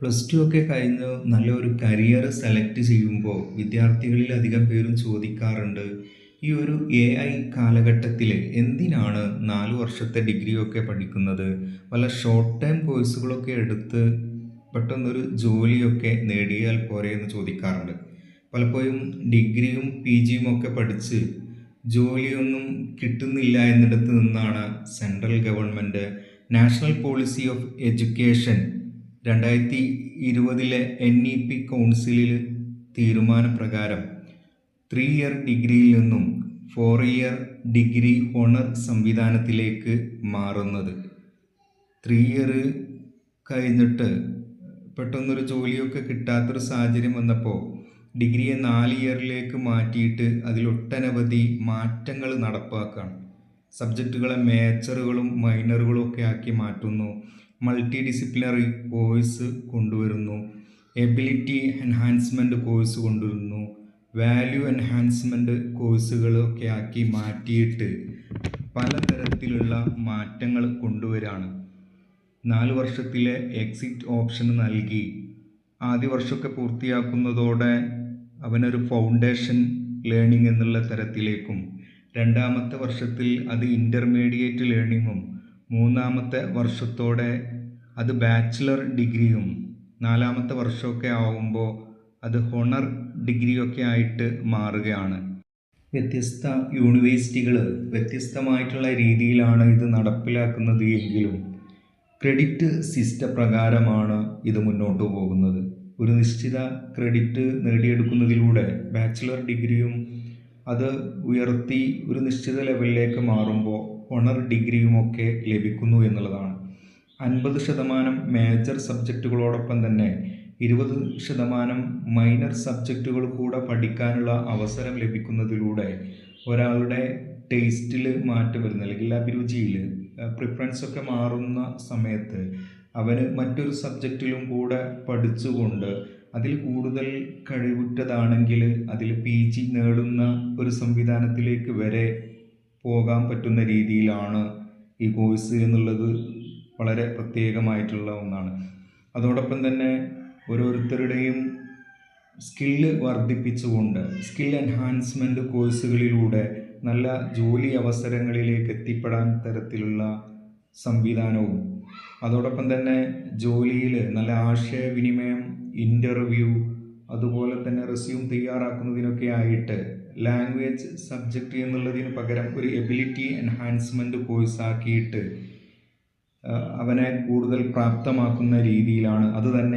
Plus two ഒക്കെ കഴിഞ്ഞ് നല്ലൊരു കരിയർ സെലക്ട് ചെയ്യുമ്പോൾ വിദ്യാർത്ഥികളിൽ അധികം പേരും ചോദിക്കാറുണ്ട്, ഈ ഒരു AI കാലഘട്ടത്തിൽ എന്തിനാണ് 4 വർഷത്തെ ഡിഗ്രി ഒക്കെ പഠിക്കുന്നത്? വല്ല ഷോർട്ട് ടൈം കോഴ്സുകളൊക്കെ എടുത്ത് പെട്ടെന്നൊരു ജോലിയൊക്കെ നേടിയാൽ പോരെ എന്ന് ചോദിക്കാറുണ്ട്. പലപ്പോഴും ഡിഗ്രിയും PGയും ഒക്കെ പഠിച്ച് ജോലിയൊന്നും കിട്ടുന്നില്ല എന്നിടത്ത് നിന്നാണ് central government national policy of education 2020 NEP കൗൺസിലിൽ തീരുമാനപ്രകാരം 3 ഇയർ ഡിഗ്രിയിൽ നിന്നും 4 ഇയർ ഡിഗ്രി ഓണർ സംവിധാനത്തിലേക്ക് മാറുന്നത്. 3 ഇയർ കഴിഞ്ഞിട്ട് പെട്ടെന്നൊരു ജോലിയൊക്കെ കിട്ടാത്തൊരു സാഹചര്യം വന്നപ്പോൾ ഡിഗ്രിയെ 4 ഇയറിലേക്ക് മാറ്റിയിട്ട് അതിലൊട്ടനവധി മാറ്റങ്ങൾ നടപ്പാക്കുകയാണ്. സബ്ജക്റ്റുകളെ മേജറുകളും മൈനറുകളും ഒക്കെ ആക്കി മാറ്റുന്നു, മൾട്ടി ഡിസിപ്ലിനറി കോഴ്സ് കൊണ്ടുവരുന്നു, എബിലിറ്റി എൻഹാൻസ്മെൻറ്റ് കോഴ്സ് കൊണ്ടുവരുന്നു, വാല്യൂ എൻഹാൻസ്മെൻറ്റ് കോഴ്സുകളൊക്കെ ആക്കി മാറ്റിയിട്ട് പലതരത്തിലുള്ള മാറ്റങ്ങൾ കൊണ്ടുവരാണ്. 4 വർഷത്തിലെ എക്സിറ്റ് ഓപ്ഷൻ നൽകി ആദ്യ വർഷമൊക്കെ പൂർത്തിയാക്കുന്നതോടെ അവനൊരു ഫൗണ്ടേഷൻ ലേണിംഗ് എന്നുള്ള തരത്തിലേക്കും, രണ്ടാമത്തെ വർഷത്തിൽ അത് ഇൻ്റർമീഡിയറ്റ് ലേണിങ്ങും, മൂന്നാമത്തെ വർഷത്തോടെ അത് ബാച്ചിലർ ഡിഗ്രിയും, 4-മത്തെ വർഷമൊക്കെ ആവുമ്പോൾ അത് ഹോണർ ഡിഗ്രിയൊക്കെ ആയിട്ട് മാറുകയാണ്. വ്യത്യസ്ത യൂണിവേഴ്സിറ്റികൾ വ്യത്യസ്തമായിട്ടുള്ള രീതിയിലാണ് ഇത് നടപ്പിലാക്കുന്നത് എങ്കിലും ക്രെഡിറ്റ് സിസ്റ്റം പ്രകാരമാണ് ഇത് മുന്നോട്ട് പോകുന്നത്. ഒരു നിശ്ചിത ക്രെഡിറ്റ് നേടിയെടുക്കുന്നതിലൂടെ ബാച്ചിലർ ഡിഗ്രിയും അത് ഉയർത്തി ഒരു നിശ്ചിത ലെവലിലേക്ക് മാറുമ്പോൾ ഓണർ ഡിഗ്രിയുമൊക്കെ ലഭിക്കുന്നു എന്നുള്ളതാണ്. 50% മേജർ സബ്ജക്റ്റുകളോടൊപ്പം തന്നെ 20% മൈനർ സബ്ജക്റ്റുകൾ കൂടെ പഠിക്കാനുള്ള അവസരം ലഭിക്കുന്നതിലൂടെ ഒരാളുടെ ടേസ്റ്റിൽ മാറ്റം വരുന്ന, അല്ലെങ്കിൽ അഭിരുചിയിൽ പ്രിഫറൻസ് ഒക്കെ മാറുന്ന സമയത്ത് അവന് മറ്റൊരു സബ്ജക്റ്റിലും കൂടെ പഠിച്ചുകൊണ്ട് അതിൽ കൂടുതൽ കഴിവുറ്റതാണെങ്കിൽ അതിൽ PG നേടുന്ന ഒരു സംവിധാനത്തിലേക്ക് വരെ പോകാൻ പറ്റുന്ന രീതിയിലാണ് ഈ കോഴ്സ് എന്നുള്ളത് വളരെ പ്രത്യേകമായിട്ടുള്ള ഒന്നാണ്. അതോടൊപ്പം തന്നെ ഓരോരുത്തരുടെയും സ്കില്ല് വർദ്ധിപ്പിച്ചുകൊണ്ട് സ്കിൽ എൻഹാൻസ്മെൻറ്റ് കോഴ്സുകളിലൂടെ നല്ല ജോലി അവസരങ്ങളിലേക്ക് എത്തിപ്പെടാൻ തരത്തിലുള്ള സംവിധാനവും, അതോടൊപ്പം തന്നെ ജോലിയിൽ നല്ല ആശയവിനിമയം, ഇൻ്റർവ്യൂ, അതുപോലെ തന്നെ റെസ്യൂം തയ്യാറാക്കുന്നതിനൊക്കെ ആയിട്ട് ലാംഗ്വേജ് സബ്ജക്റ്റ് എന്നുള്ളതിന് പകരം ഒരു എബിലിറ്റി എൻഹാൻസ്മെൻറ്റ് കോഴ്സ് ആക്കിയിട്ട് അവനെ കൂടുതൽ പ്രാപ്തമാക്കുന്ന രീതിയിലാണ്. അത് തന്നെ